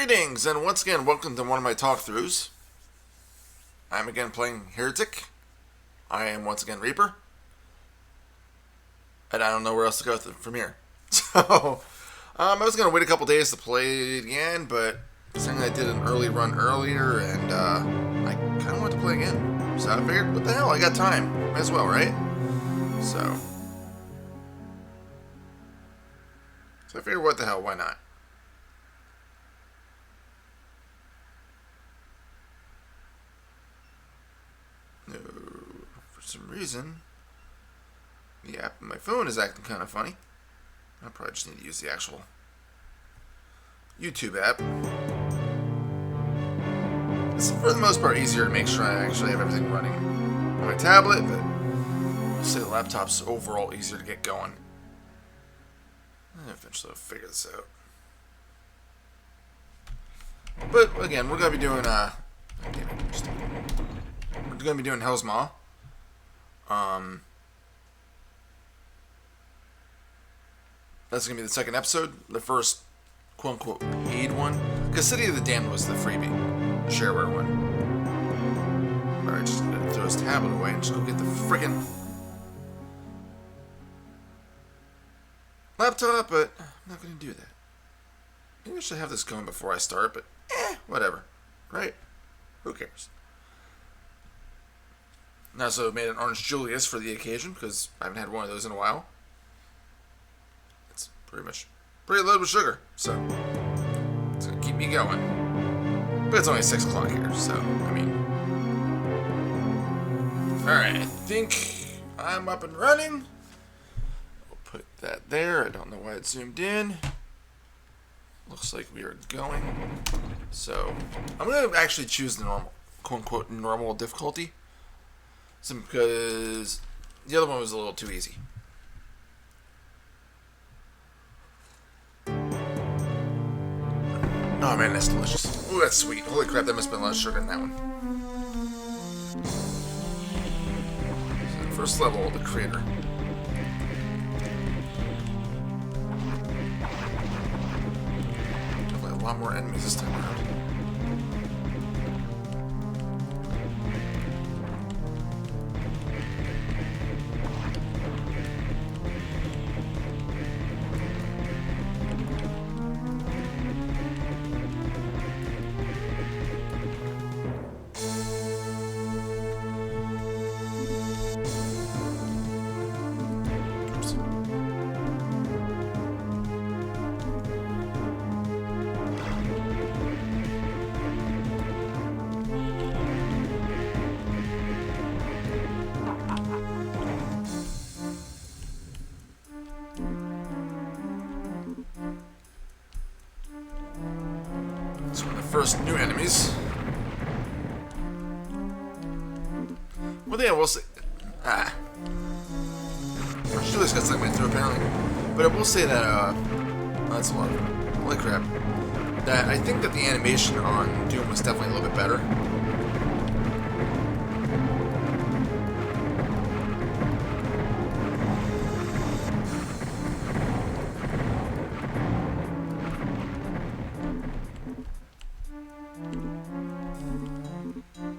Greetings, and once again, welcome to one of my talkthroughs. I'm again playing Heretic. I am once again Reaper. And I don't know where else to go from here. So, I was going to wait a couple days to play it again, but saying I did an early run earlier, and I kind of want to play again. So I figured, what the hell, I got time. Might as well, right? So I figured, what the hell, why not? No, for some reason, the app on my phone is acting kind of funny. I probably just need to use the actual YouTube app. It's for the most part easier to make sure I actually have everything running on my tablet, but I'll say the laptop's overall easier to get going. Eventually I'll figure this out. But again, we're going to be doing we're going to be doing Hell's Maw. That's going to be the second episode. The first, quote-unquote, paid one. Because City of the Damned was the freebie. Shareware one. Alright, just going to throw his tablet away and just go get the friggin' laptop, but I'm not going to do that. Maybe I should have this going before I start, but whatever. Right? Who cares? I also made an Orange Julius for the occasion, because I haven't had one of those in a while. It's pretty loaded with sugar, so it's going to keep me going. But it's only 6 o'clock here, so, I mean. Alright, I think I'm up and running. I'll put that there. I don't know why it zoomed in. Looks like we are going. So, I'm going to actually choose the normal, quote-unquote, normal difficulty. Simply because the other one was a little too easy. Oh man, that's delicious. Ooh, that's sweet. Holy crap, there must have been a lot of sugar in that one. So first level, the creator. Definitely a lot more enemies this time around. First new enemies. One thing I will say, Julius got stuck through apparently, but I will say that that's a lot of holy crap. That I think that the animation on Doom was definitely a little bit better.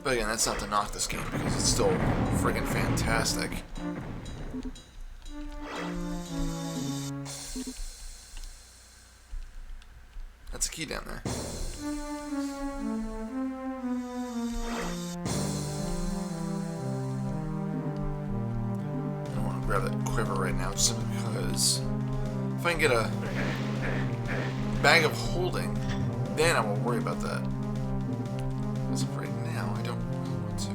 But again, that's not to knock this game, because it's still friggin' fantastic. That's a key down there. I don't want to grab that quiver right now, just simply because if I can get a bag of holding, then I won't worry about that. As of right now, I don't really want to.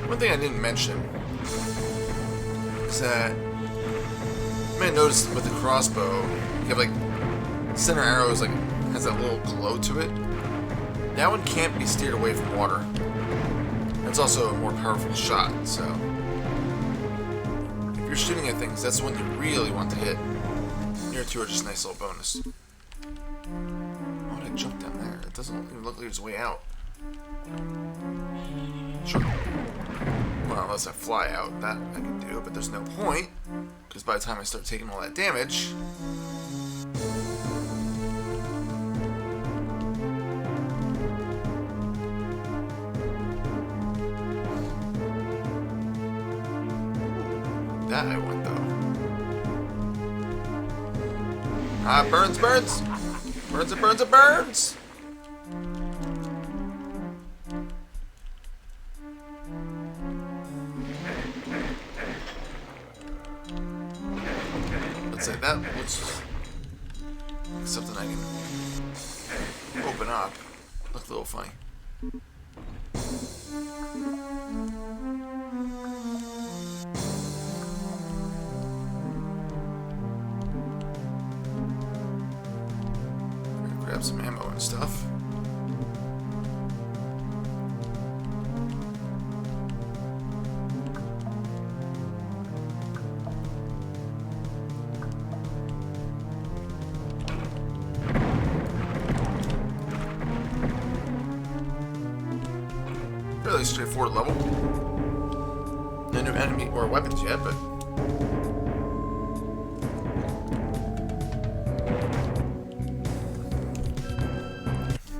One thing I didn't mention is that you may have noticed with the crossbow, you have like center arrows, like has that little glow to it. That one can't be steered away from water. It's also a more powerful shot, so if you're shooting at things, that's the one you really want to hit. The other two are just a nice little bonus. Why would I jump down there? It doesn't even look like there's a way out. Sure. Well, unless I fly out, that I can do, but there's no point, because by the time I start taking all that damage... That I want, though. Ah, burns, burns! Burns and burns and burns! Let's say that looks like something I can open up. Look a little funny. Grab some ammo and stuff. Fairly straightforward level. No new enemy or weapons yet, but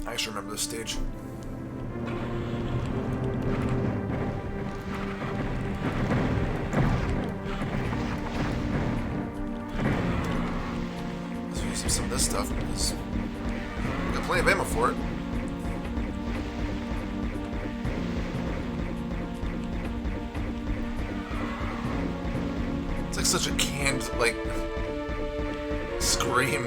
I just remember this stage. Let's use some of this stuff because I've got plenty of ammo for it. It's like such a canned, like, scream.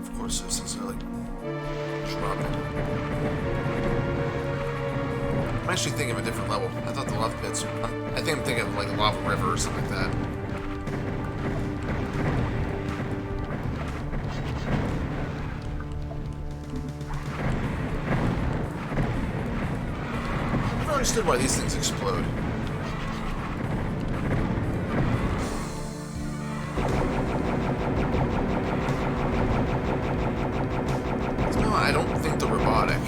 Of course, those things are like dropping. I'm actually thinking of a different level. I thought the lava pits are... I think I'm thinking of like a lava river or something like that. I never understood why these things explode. No, I don't think they're robotic.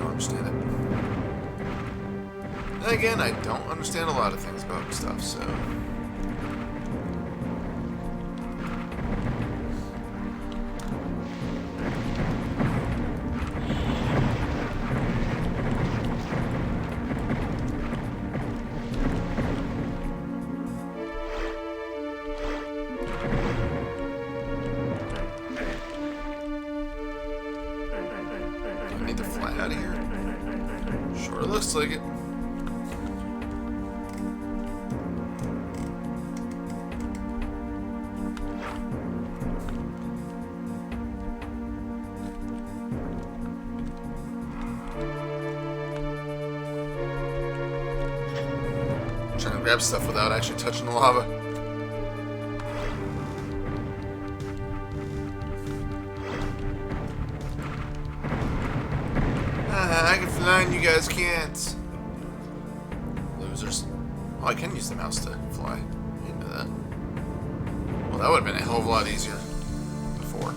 Understand it. And again, I don't understand a lot of things about stuff, so... I need to fly out of here. Sure looks like it. Trying to grab stuff without actually touching the lava. I can fly and you guys can't. Losers. Oh, I can use the mouse to fly. I didn't know that. Well, that would have been a hell of a lot easier before.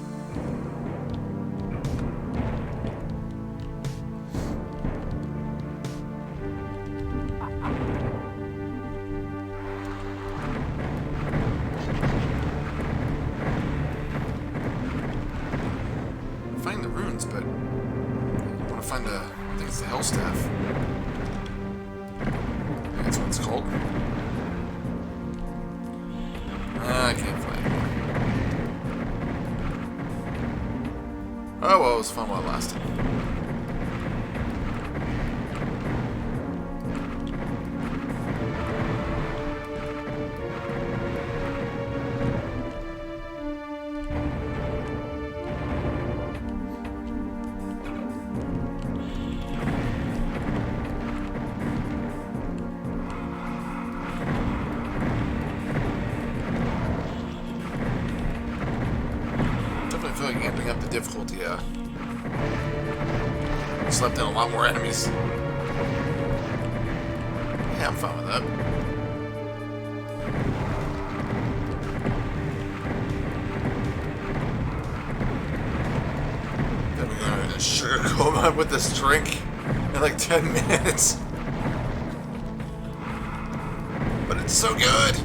Find the runes, but I want to find the... I think it's the Hell Staff. That's what it's called. I can't fly anymore. Oh well, it was fun while it lasted. difficulty slept in a lot more enemies. Yeah, I'm fine with that. Then we're gonna sugarcoat him with this drink in like 10 minutes. But it's so good!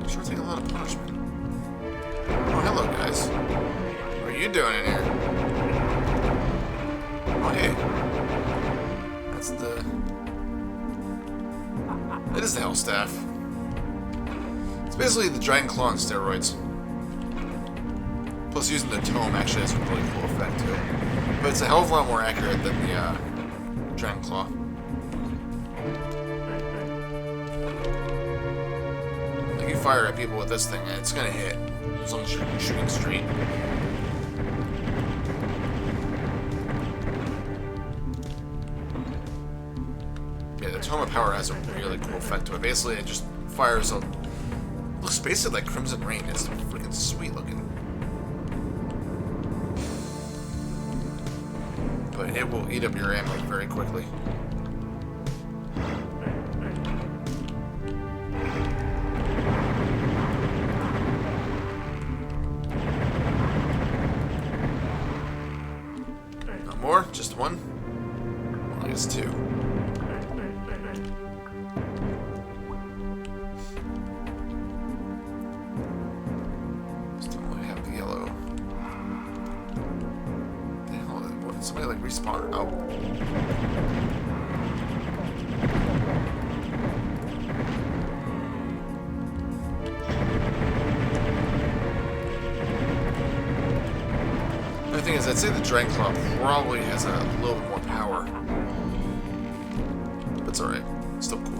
Sure take a lot of punishment. Oh, hello, guys. What are you doing in here? Oh, hey. That's the... It is the Hell Staff. It's basically the Dragon Claw on steroids. Plus, using the Tome actually has a really cool effect to it. But it's a hell of a lot more accurate than the Dragon Claw. Like, you fire at people with this thing, and it's gonna hit. As long as you're shooting straight. Yeah, the Tome of Power has a really cool effect to it. Basically, it just fires a... looks basically like Crimson Rain. It's freaking sweet looking. But it will eat up your ammo very quickly. Not more? Just one? Well, I guess two. Still only have the yellow. Somebody like respawn? Oh. The thing is, I'd say the Dragon Claw probably has a little bit more power. But it's alright. Still cool.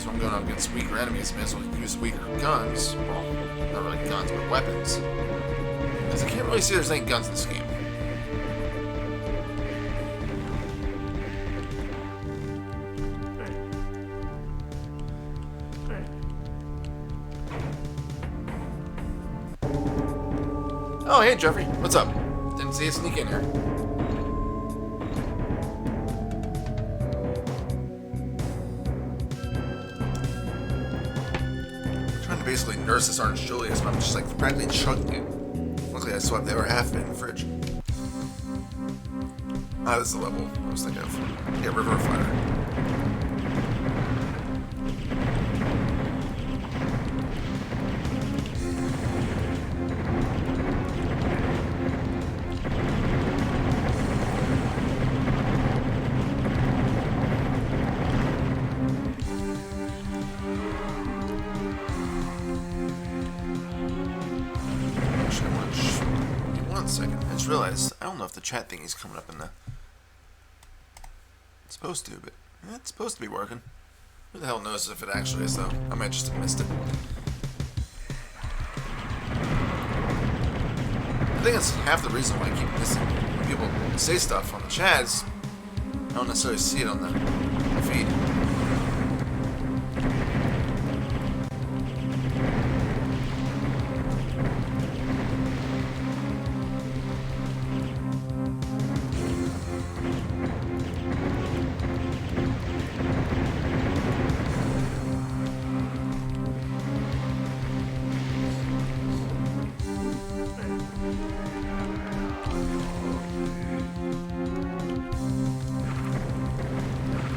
I'm going up against weaker enemies, may as well use weaker guns. Well, not really guns, but weapons. Because I can't really see there's any guns in this game. Oh, hey, Jeffrey. What's up? Didn't see you sneak in here. Basically nurse this Orange Julius, but I'm just like practically chugging it. Luckily I still have the other half of it in the fridge. Ah, this is the level I was thinking of. Yeah, River of Fire. Second. I just realized, I don't know if the chat thingy's coming up in the... It's supposed to, but it's supposed to be working. Who the hell knows if it actually is, though? I might just have missed it. I think that's half the reason why I keep missing. When people say stuff on the chats, I don't necessarily see it on the feed.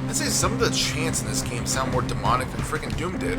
I'd say some of the chants in this game sound more demonic than freaking Doom did.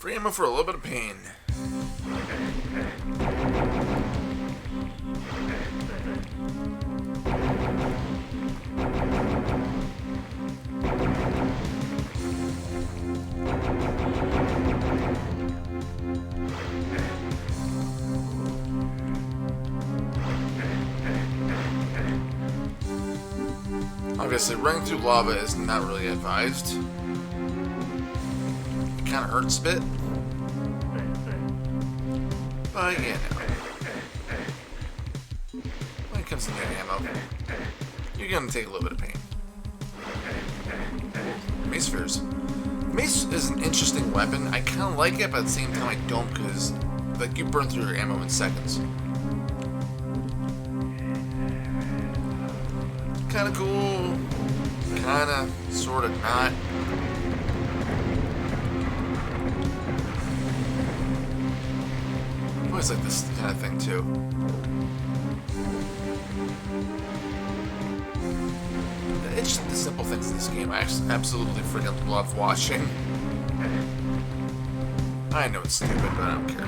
Free ammo for a little bit of pain. Obviously, running through lava is not really advised. It kind of hurts a bit. But yeah, no. When it comes to getting ammo, you're going to take a little bit of pain. Mace spheres. Mace is an interesting weapon. I kind of like it, but at the same time I don't, because like you burn through your ammo in seconds. Kind of cool, kind of, sort of not. I always like this kind of thing too. It's just the simple things in this game I absolutely freaking love watching. I know it's stupid, but I don't care.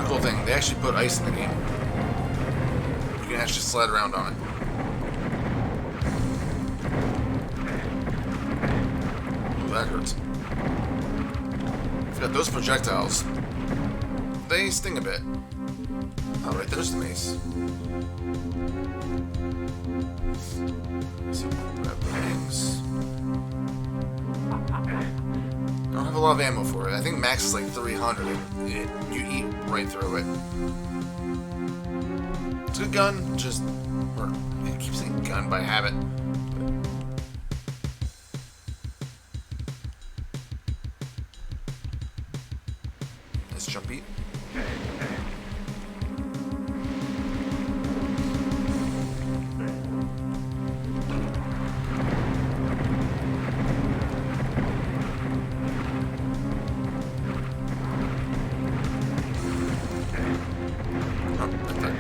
Cool thing, they actually put ice in the game. You can actually slide around on it. Ooh, that hurts. I've got those projectiles. They sting a bit. Alright, there's the mace. So, grab the rings. I don't have a lot of ammo for it. I think max is like 300. You eat right through it. It's a good gun, just... Or, I keep saying gun by habit. Nice jump beat.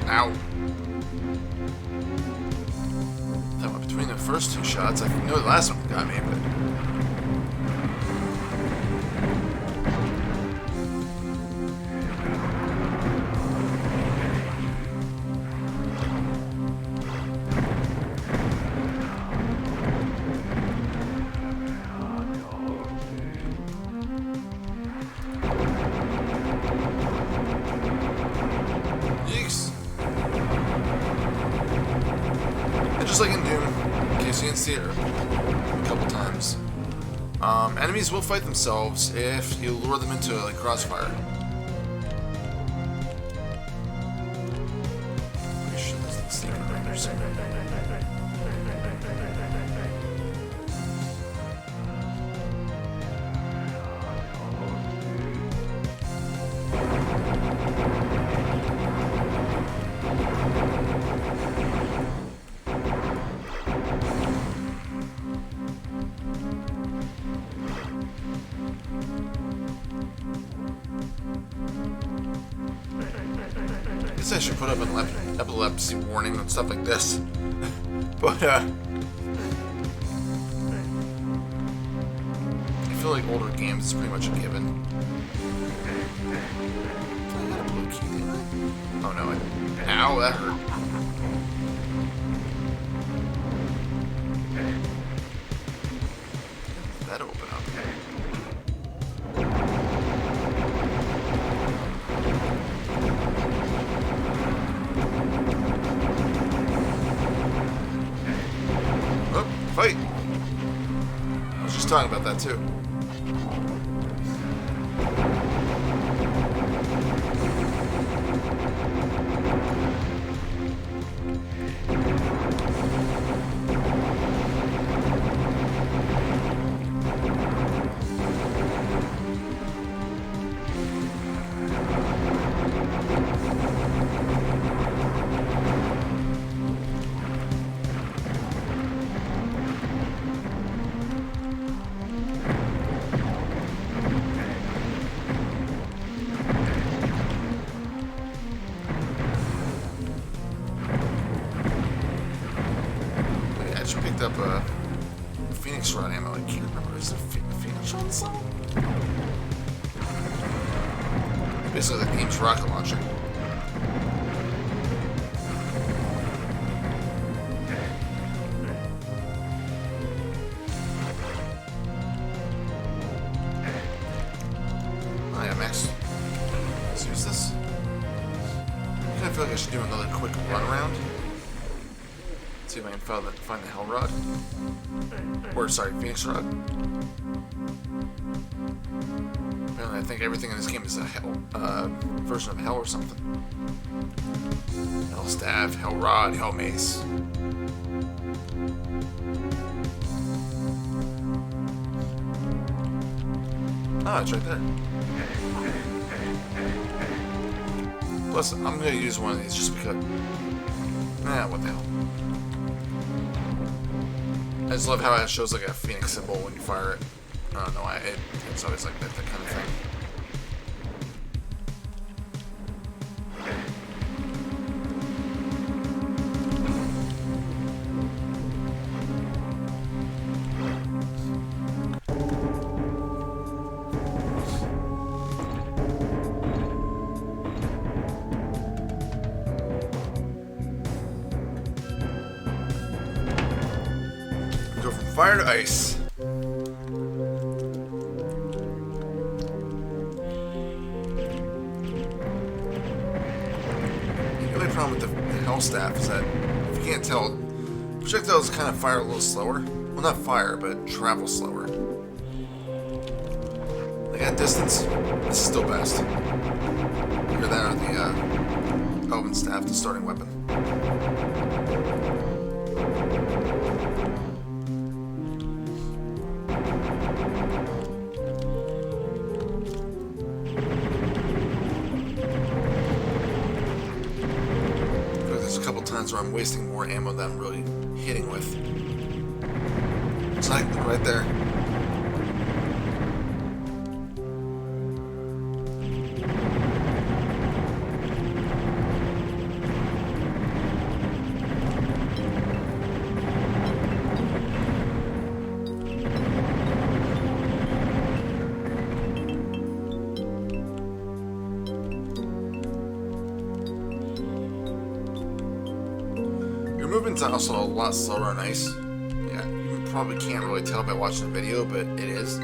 Ow. That one between the first two shots, I know the last one got me, but... Just like in Doom, in case you didn't see it a couple times, enemies will fight themselves if you lure them into like crossfire. Pretty sure there's the secret right there somewhere. I guess I should put up an epilepsy warning and stuff like this. But, I feel like older games is pretty much a given. I got a blue key, didn't I? Oh no, ow, that hurt. That open up. Fight! I was just talking about that too. Phoenix Rod ammo. I can't remember. Is there Phoenix Rod inside? Basically the game's rocket launcher. Oh yeah, Max. Let's use this. I kind of feel like I should do another quick run around. See if I can find the Hell Rod. Or, sorry, Phoenix Rod. Apparently, I think everything in this game is a Hell, version of Hell or something. Hell Staff, Hell Rod, Hell Mace. Ah, it's right there. Plus, I'm gonna use one of these just because. Nah, what the hell. I just love how it shows like a phoenix symbol when you fire it. I don't know why. It's always like that kind of thing. Go from fire to ice. The only problem with the Hell Staff is that, if you can't tell, projectiles kind of fire a little slower. Well, not fire, but travel slower. Like at distance, this is still best. Either that or the Elven Staff, the starting weapon. Where I'm wasting more ammo than I'm really hitting with. It's like right there. Movement's also a lot slower on ice. Yeah, you probably can't really tell by watching the video, but it is.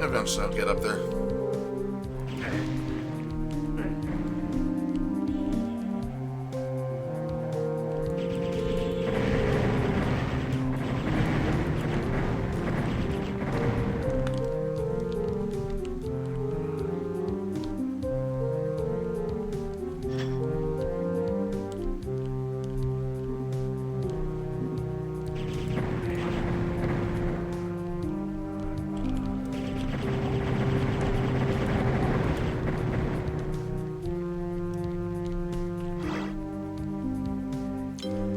Eventually I'll get up there.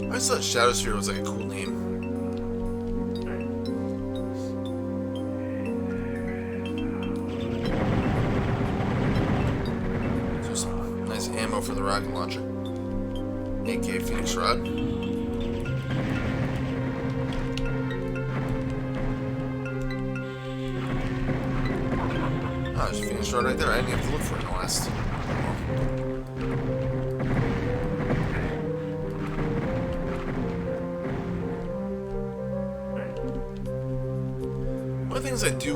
I just thought Shadowsphere was like a cool name. Just nice ammo for the rocket launcher. AK Phoenix Rod. Oh, there's a Phoenix Rod right there. I didn't have to look for it in the last. One of the things I do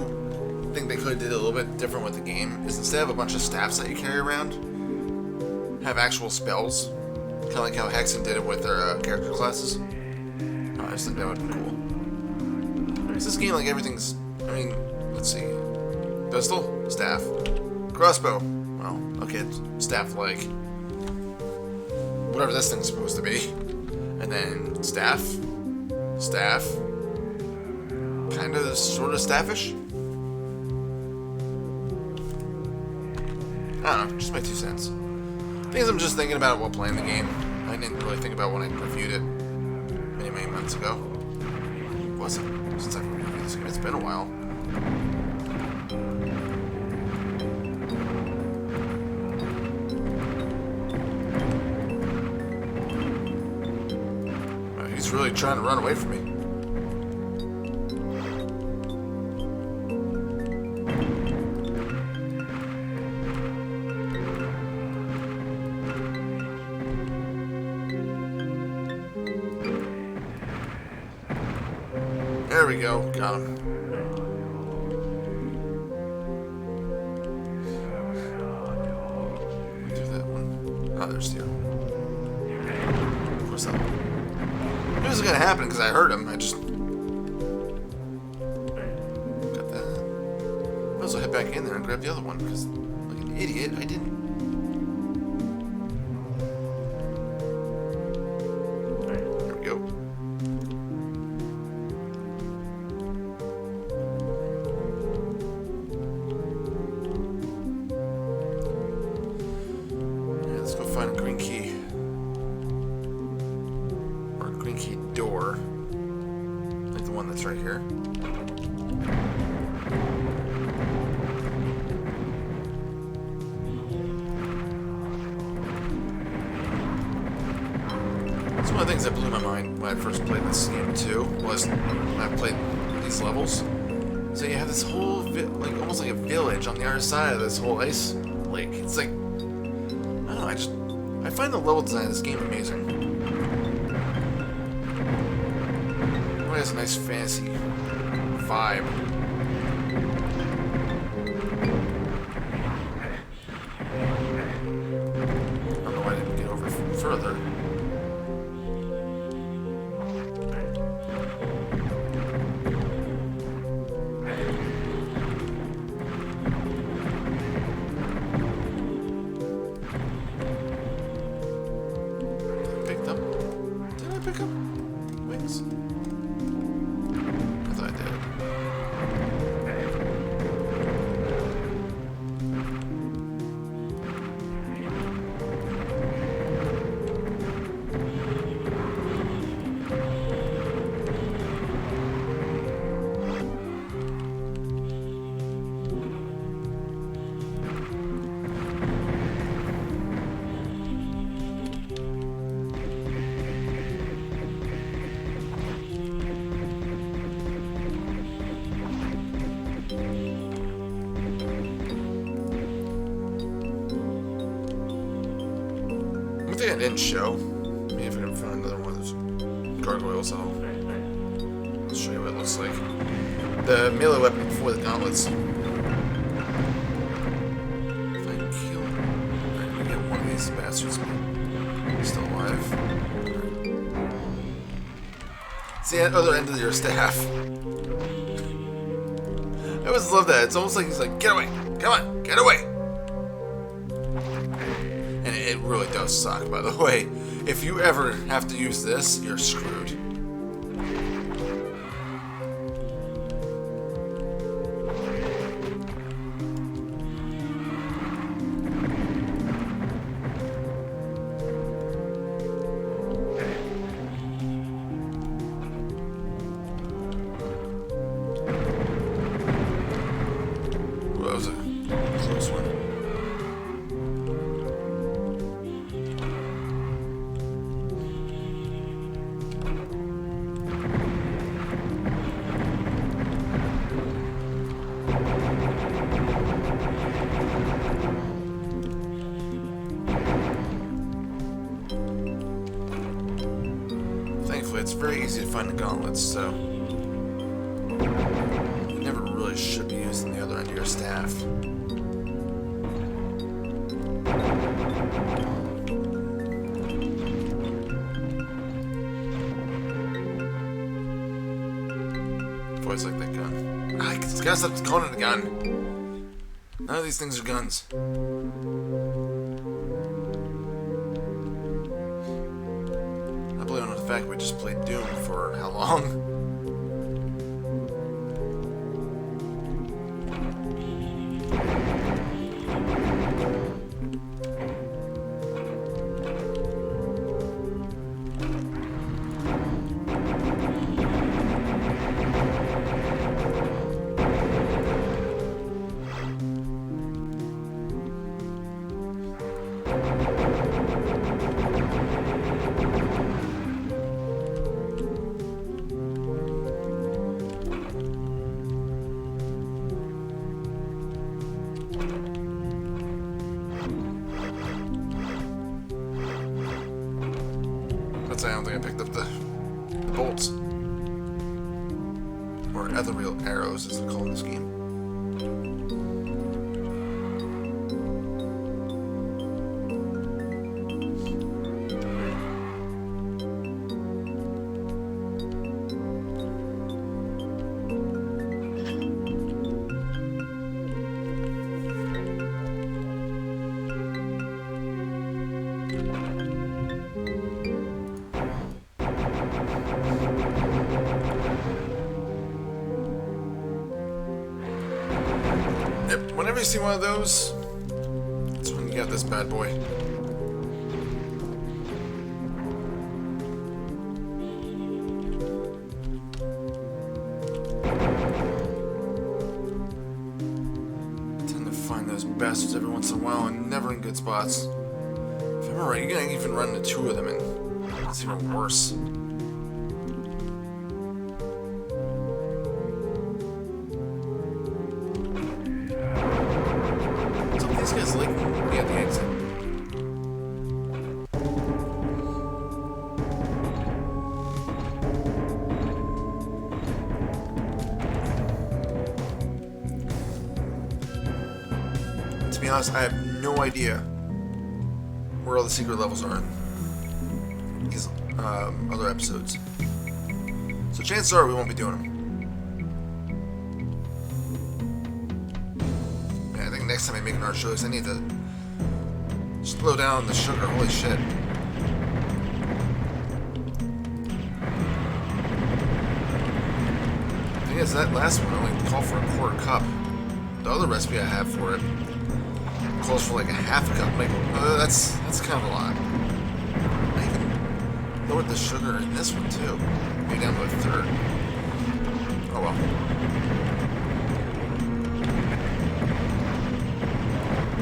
think they could have did a little bit different with the game is instead of a bunch of staffs that you carry around, have actual spells. Kind of like how Hexen did it with their character classes. I just think that would be cool. Because this game, like everything's, I mean, let's see. Pistol, staff. Crossbow, well, okay, staff-like. Whatever this thing's supposed to be. And then staff. Kind of, sort of staffish. I I don't know, just my 2 cents. Things I'm just thinking about while playing the game. I didn't really think about when I reviewed it many months ago. It wasn't since I reviewed this game. It's been a while. He's really trying to run away from me. There we go. Got him. Do that one. Oh, there's the other one. Of course that one. It was going to happen because I heard him. I just... got that. I also head back in there and grab the other one because, like an idiot, I didn't. There we go. Find a green key. Or a green key door. Like the one that's right here. It's one of the things that blew my mind when I first played this game too, was when I played these levels. So you have this whole, like almost like a village on the other side of this whole ice lake. It's like, I don't know, I find the level design of this game amazing. It has a nice fantasy vibe. I don't know why I didn't get over further. Pick up wings? I thought I did. I think I didn't show. Maybe if I can find another one of those gargoyles, I'll show you what it looks like. The melee weapon before the gauntlets. If I can kill... I'm gonna get one of these bastards still alive. See that other end of your staff. I always love that. It's almost like he's like, get away! Come on, get away! And it really does suck, by the way. If you ever have to use this, you're screwed. Well, that was a close one. Thankfully, it's very easy to find the gauntlets, so you never really should be using the other end of your staff. I've always liked that gun. I gotta stop calling it a gun. None of these things are guns. I blame it on the fact we just played Doom for how long? Actually, I don't think I picked up the bolts. Or ethereal arrows, as they're called in this game. Yep, whenever you see one of those, that's when you got this bad boy. I tend to find those bastards every once in a while and never in good spots. If I remember right, you're gonna even run into two of them and it's even worse. Is like me at the exit. To be honest, I have no idea where all the secret levels are in these other episodes. So chances are we won't be doing them. Next time I make an art choice, I need to slow down the sugar. Holy shit. The thing is, that last one only called for a quarter cup. The other recipe I have for it calls for like a half cup. Like, that's kind of a lot. I even lowered the sugar in this one too. Maybe down to a third. Oh well.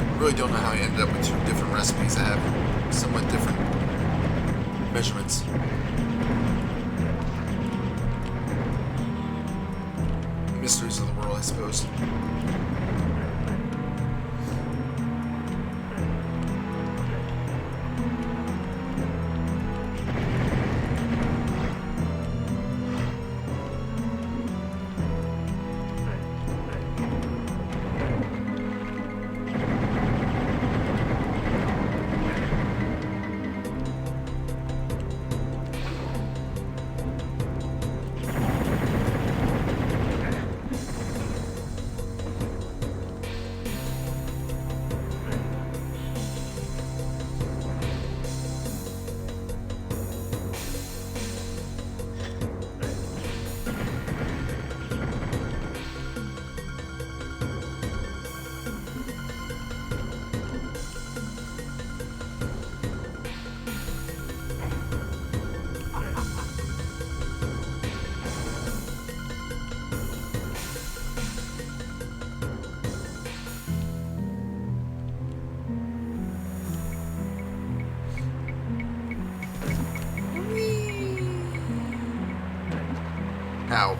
I really don't know how I ended up with two different recipes that have somewhat different measurements. Mysteries of the world, I suppose. Ow.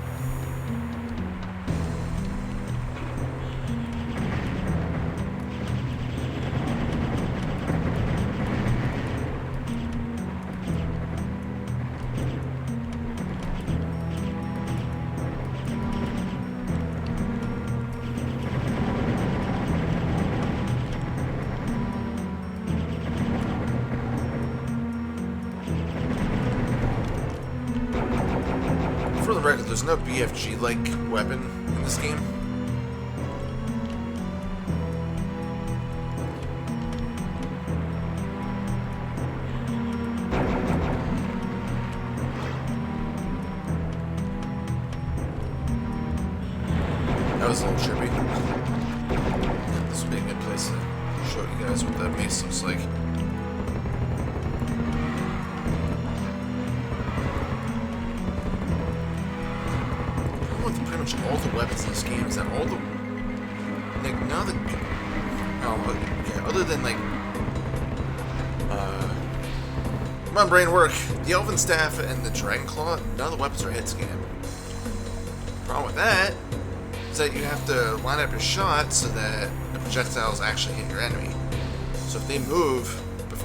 For the record, there's no BFG-like weapon in this game. That was a little trippy. This would be a good place to show you guys what that mace looks like. Pretty much all the weapons in this game is that all the like none of the yeah, other than like come on brain work, the Elven Staff and the Dragon Claw, none of the weapons are hit scan. Problem with that is that you have to line up your shot so that the projectiles actually hit your enemy. So if they move before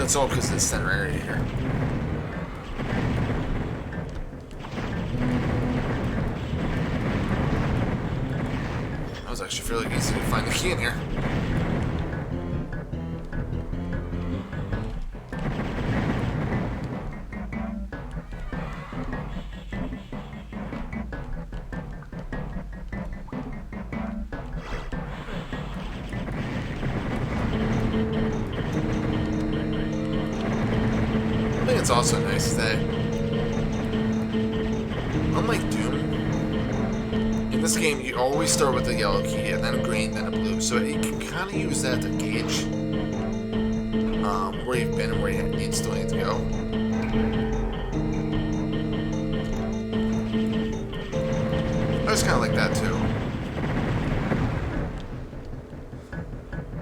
That's all because of the center area here. That was actually fairly easy to find the key in here. I think it's also nice that, unlike Doom, in this game you always start with a yellow key and then a green, then a blue. So you can kind of use that to gauge where you've been and where you still need to go. I just kind of like that too.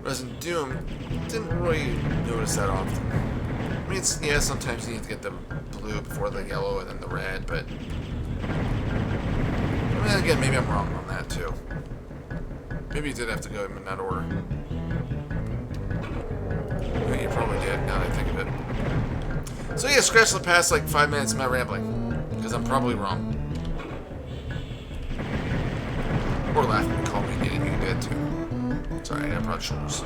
Whereas in Doom, didn't really notice that often. I mean, it's, yeah, sometimes you need to get the blue before the yellow and then the red, but I mean, again, maybe I'm wrong on that too. Maybe you did have to go in that order. I mean, you probably did, now that I think of it. So yeah, scratch the past like 5 minutes of my rambling, because I'm probably wrong. Or laughing and call me an idiot, you did too. Sorry, I got broad shoulders.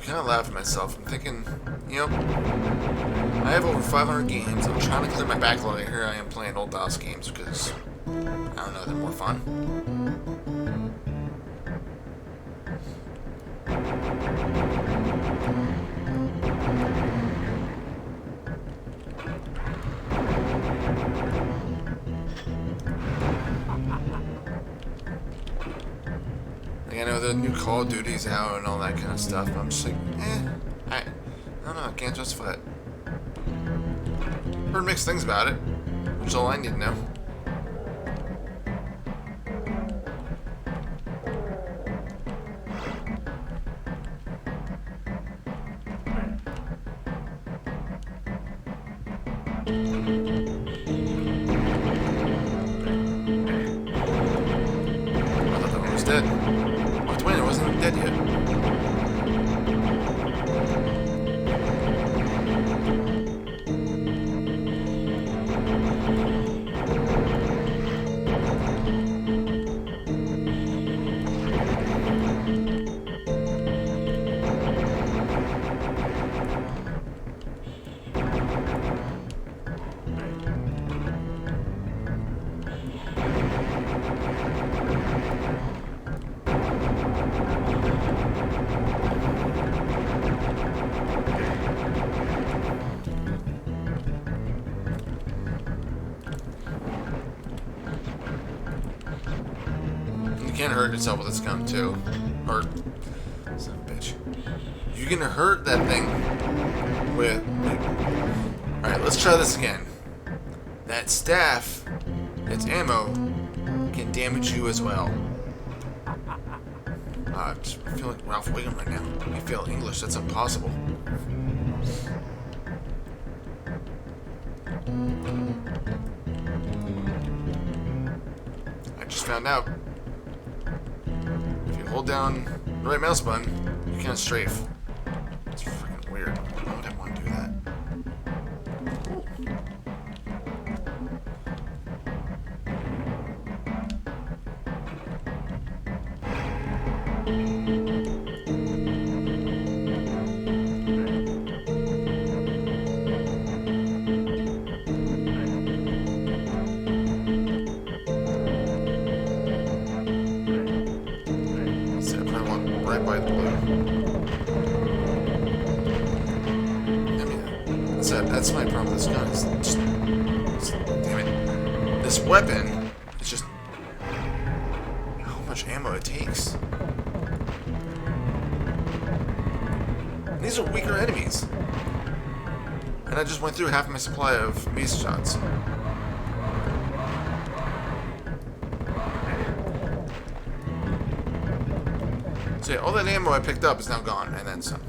Kind of laugh at myself. I'm thinking, you know, I have over 500 games. I'm trying to clear my backlog, and here I am playing old DOS games because, I don't know, they're more fun. Like, I know the new Call of Duty's out and all that kind of stuff, but I'm just like, I don't know, I can't justify it. Heard mixed things about it, which is all I need to know. I thought that one was dead. Oh, wait, it wasn't even dead yet. You can't hurt yourself with this gun too. Or, son of a bitch. You can hurt that thing with... Alright, let's try this again. That staff, its ammo, can damage you as well. I feel like Ralph Wiggum right now. I feel English, that's impossible. just found out. If you hold down the right mouse button, you can't strafe. It's freaking weird. Why would I want to do that? Right by the blue. I mean, that's my problem with this gun. Damn it. This weapon is just how much ammo it takes. And these are weaker enemies. And I just went through half my supply of beast shots. So yeah, all that ammo I picked up is now gone, and then some.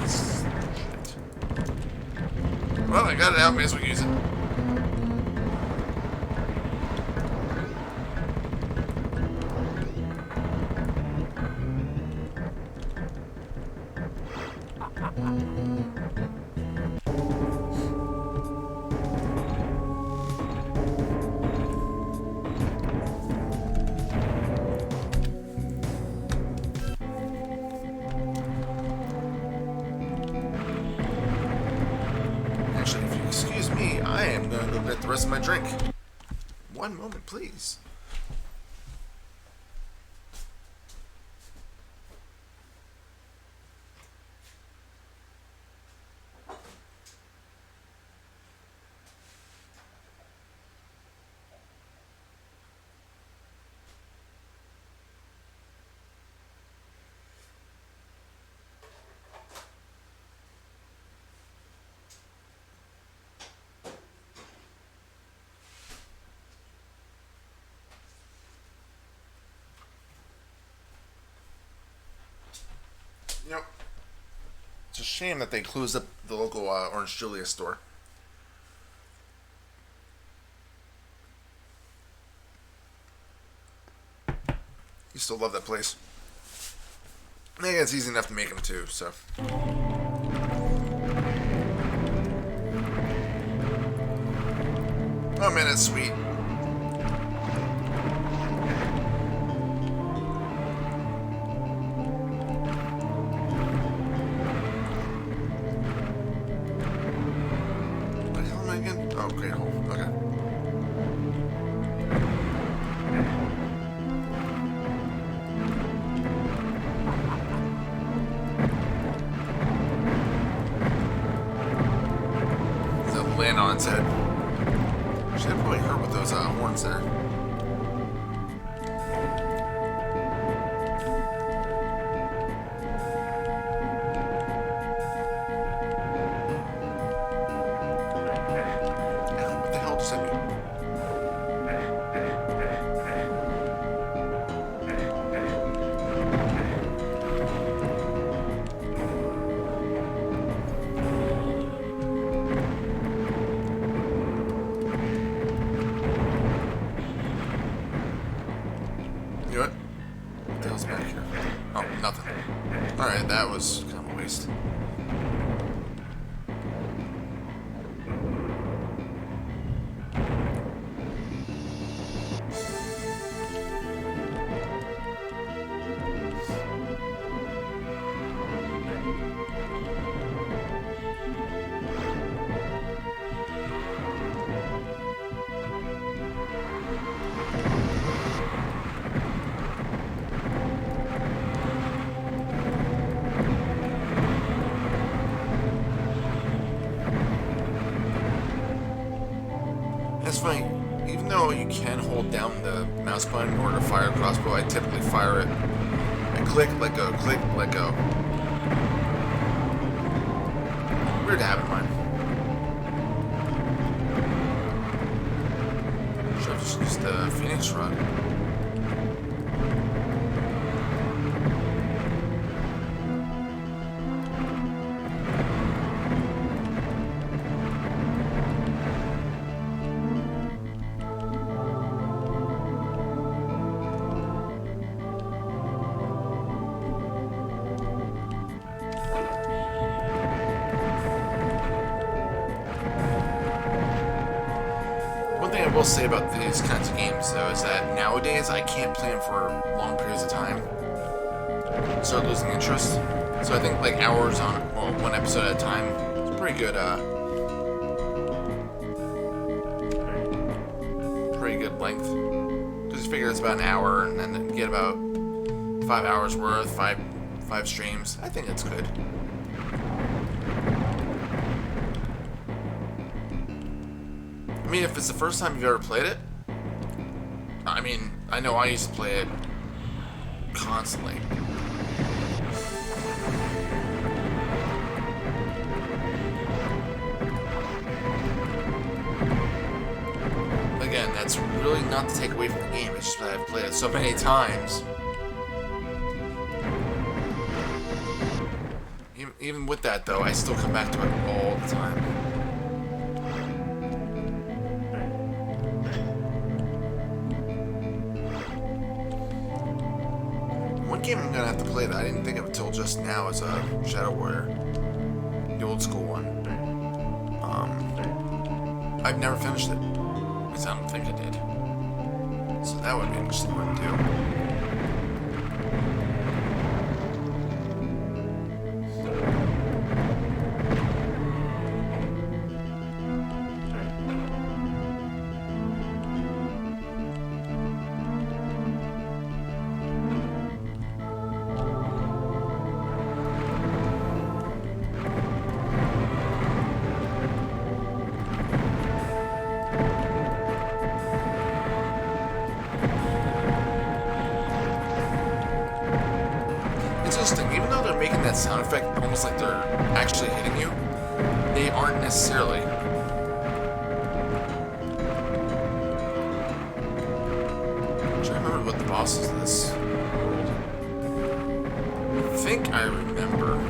Shit. Well, I got it out, may as well use it. Actually, if you excuse me, I am going to go get the rest of my drink. One moment, please. You know, it's a shame that they closed up the local Orange Julius store. You still love that place. I think it's easy enough to make them too, so. Oh man, that's sweet. Oh, great hole. Okay. Does that land on its head? Should have probably hurt with those horns there. You know what the hell's back here? Oh, nothing. Alright, that was kind of a waste. That's funny. Even though you can hold down the mouse button in order to fire a crossbow, I typically fire it. I click, let go, click, let go. Weird habit of mine. Should have just used the Phoenix run. will say about these kinds of games, though, is that nowadays I can't play them for long periods of time. Start losing interest. So I think like hours on, well, one episode at a time, it's pretty good. Pretty good length. Because you figure it's about an hour, and then you get about 5 hours worth, five streams. I think it's good. I mean, if it's the first time you've ever played it, I mean, I know I used to play it constantly. Again, that's really not to take away from the game, it's just that I've played it so many times. Even with that, though, I still come back to it all the time. One game I'm gonna have to play that I didn't think of until just now is shareware, the old school one. I've never finished it, because I don't think I did. So that would be an interesting one to do. Even though they're making that sound effect almost like they're actually hitting you, they aren't necessarily. I'm trying to remember what the boss is of this. I think I remember.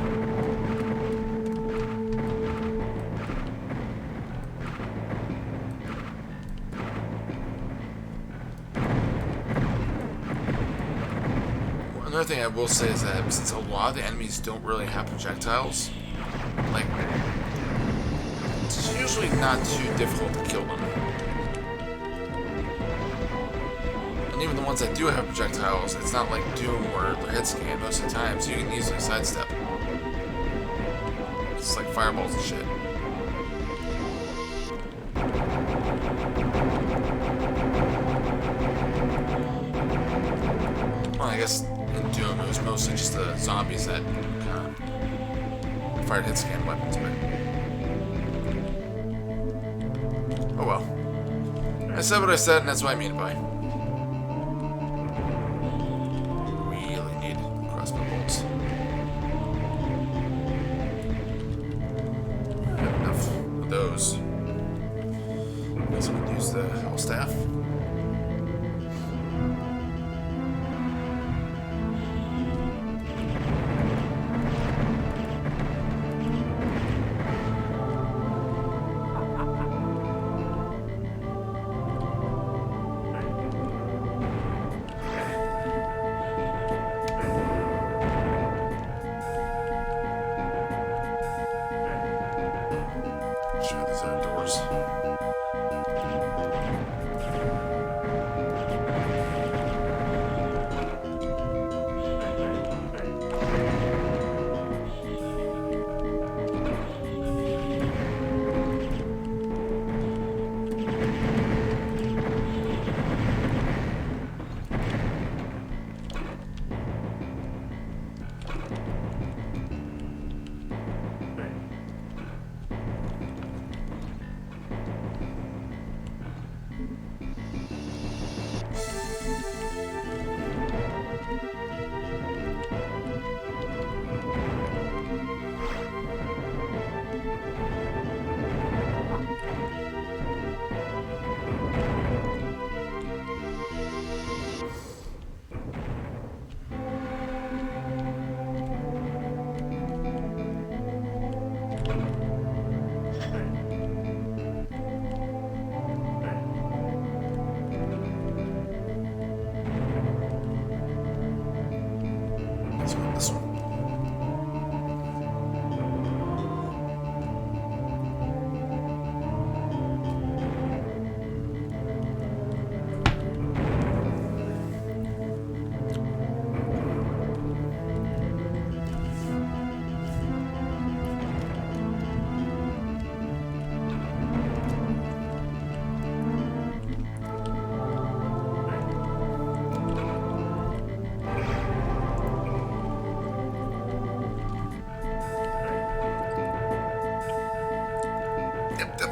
Another thing I will say is that since a lot of the enemies don't really have projectiles, like, it's usually not too difficult to kill them. And even the ones that do have projectiles, it's not like Doom where their heads scan most of the time, so you can easily sidestep. It's like fireballs and shit. Well, I guess in Doom, it was mostly just the zombies that fired hit scan weapons, but oh well. I said what I said, and that's what I mean by. Really need crossbow bolts. I have enough of those. I guess I can use the hell staff. Sure, these are doors. This one.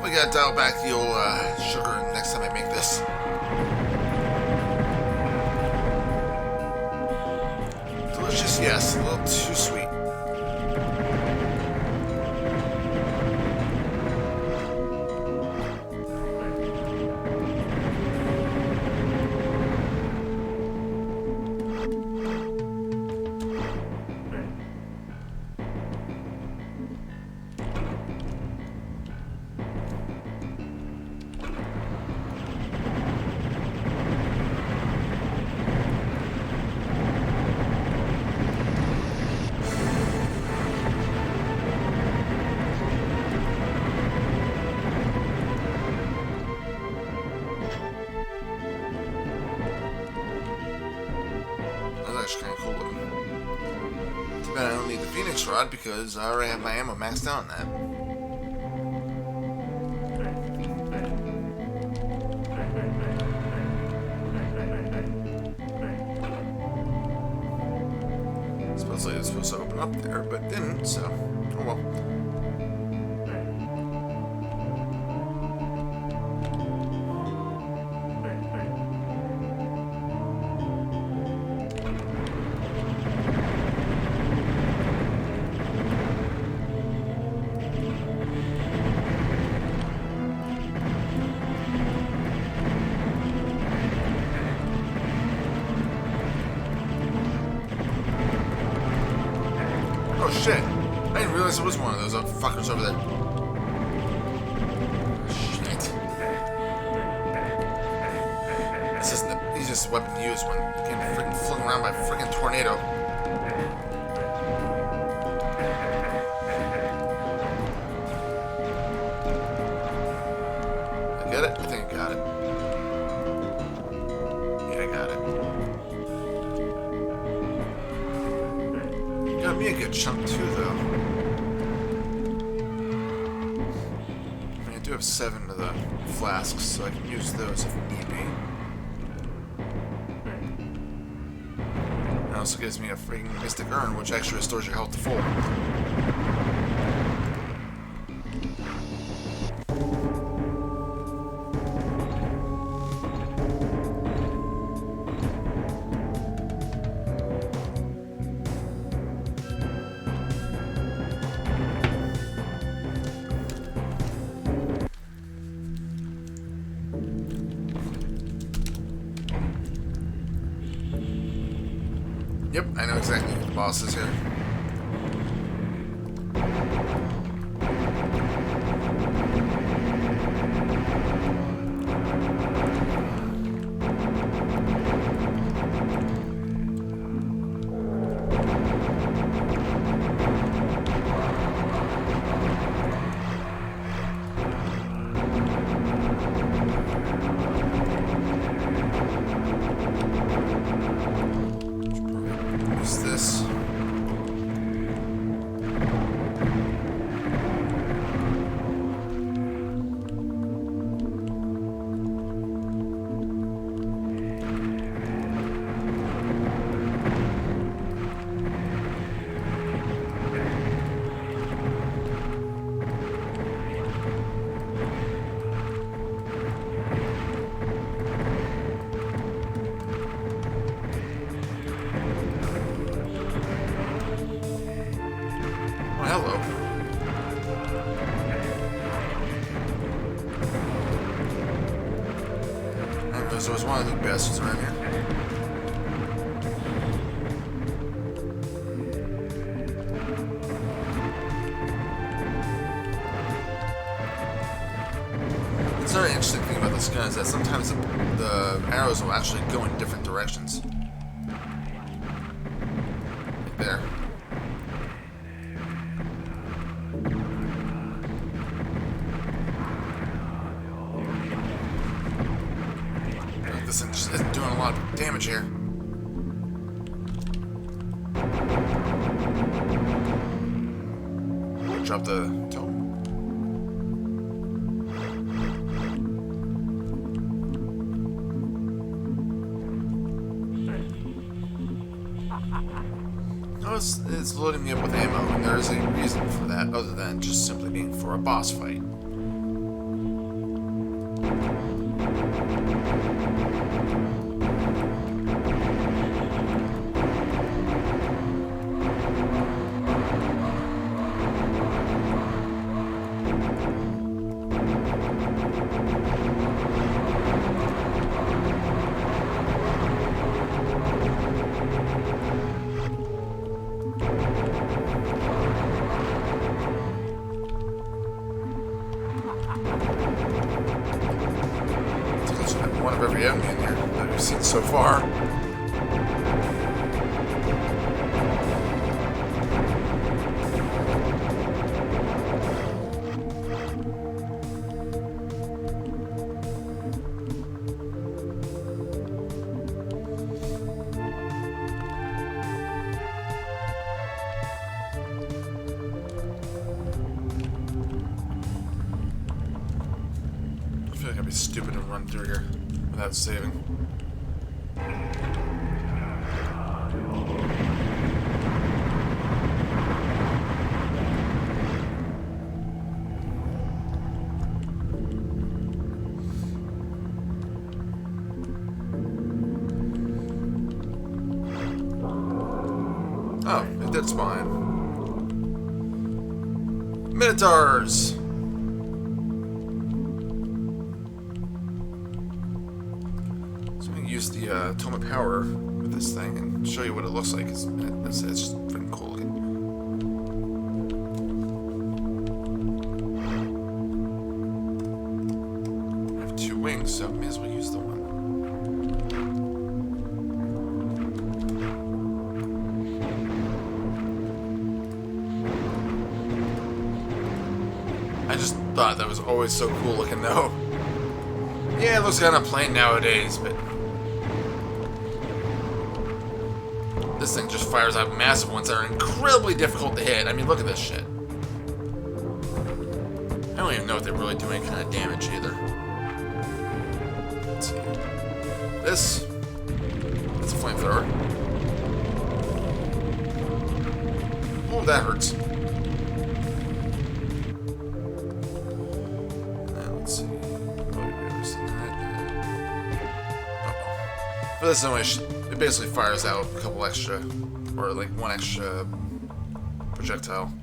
We gotta dial back the old sugar next time I make this. Delicious, yes. A little too sweet. Kind of cool looking. Too bad I don't need the Phoenix Rod because I already have my ammo maxed out on that. Supposedly it was supposed to open up there, but didn't, so oh well. Oh shit! I didn't realize it was one of those fuckers over there. Shit. This isn't the easiest weapon to use when you're getting freaking flung around by a freaking tornado. I get it? I think I got it. Yeah, I got it. Got me a good chunk too, though. I mean, I do have 7 of the flasks, so I can use those if need be. It also gives me a freaking Mystic Urn, which actually restores your health to full. Yep, I know exactly who the boss is here. Hello. I didn't realize there was one of the bastards around here. It's very interesting thing about this gun is that sometimes the arrows will actually go in different directions. Like there. This just isn't doing a lot of damage here. Drop the toe. No, it's loading me up with ammo, and there is a reason for that other than just simply being for a boss fight. One of every enemy in here that we've seen so far. I feel like I'd be stupid to run through here without saving. Oh, it did spawn. Minotaurs! So I'm going to use the Tome of Power with this thing and show you what it looks like. It's just freaking cool looking. I have 2 wings, so I may as well use the one. I just thought that was always so cool looking though. Yeah, it looks kind of plain nowadays, but this thing just fires out massive ones that are incredibly difficult to hit. I mean, look at this shit. I don't even know if they really do any kind of damage either. Let's see. That's a flamethrower. Oh, that hurts. But this only, it basically fires out a couple extra, or like 1 extra projectile.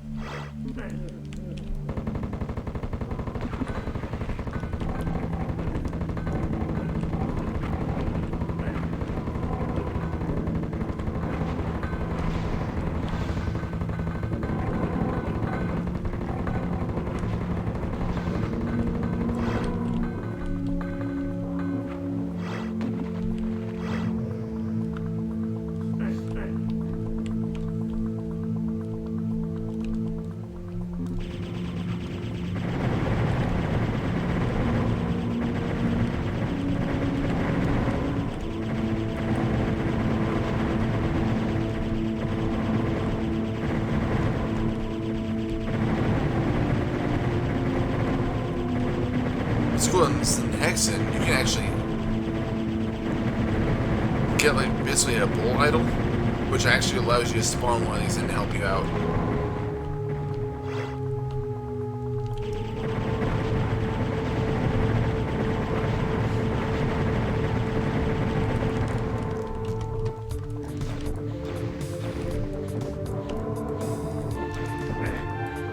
Cool in Hexen, you can actually get like basically a bull idol, which actually allows you to spawn one of these and help you out.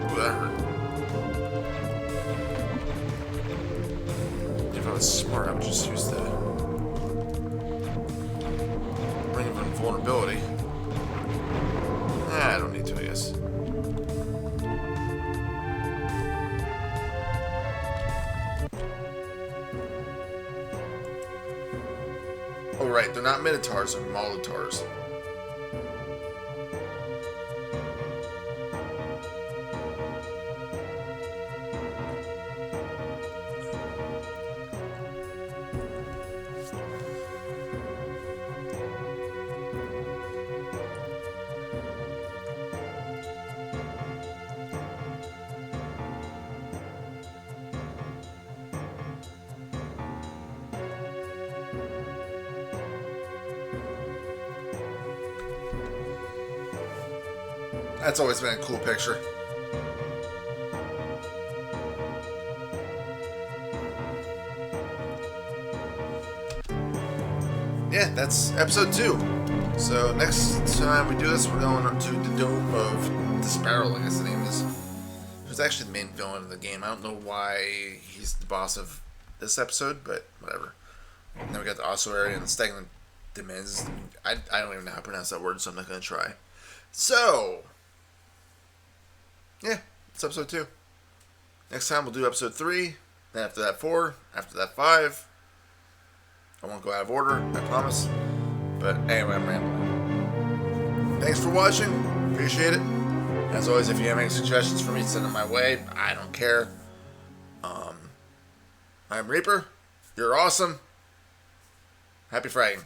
Ooh, that hurt. If I was smart, I would just use the Ring of Invulnerability. I don't need to, I guess. Oh, right, they're not Minotaurs, they're Molotars. That's always been a cool picture. Yeah, that's episode 2. So next time we do this, we're going to the Dome of Despair, I guess the name is. Who's actually the main villain of the game. I don't know why he's the boss of this episode, but whatever. And then we got the Ossuary and the Stagnant Demons. I don't even know how to pronounce that word, so I'm not going to try. So, yeah, it's episode 2. Next time we'll do episode 3. Then after that 4. After that 5. I won't go out of order, I promise. But anyway, I'm rambling. Thanks for watching. Appreciate it. As always, if you have any suggestions for me, send them my way. I don't care. I'm Reaper. You're awesome. Happy fragging.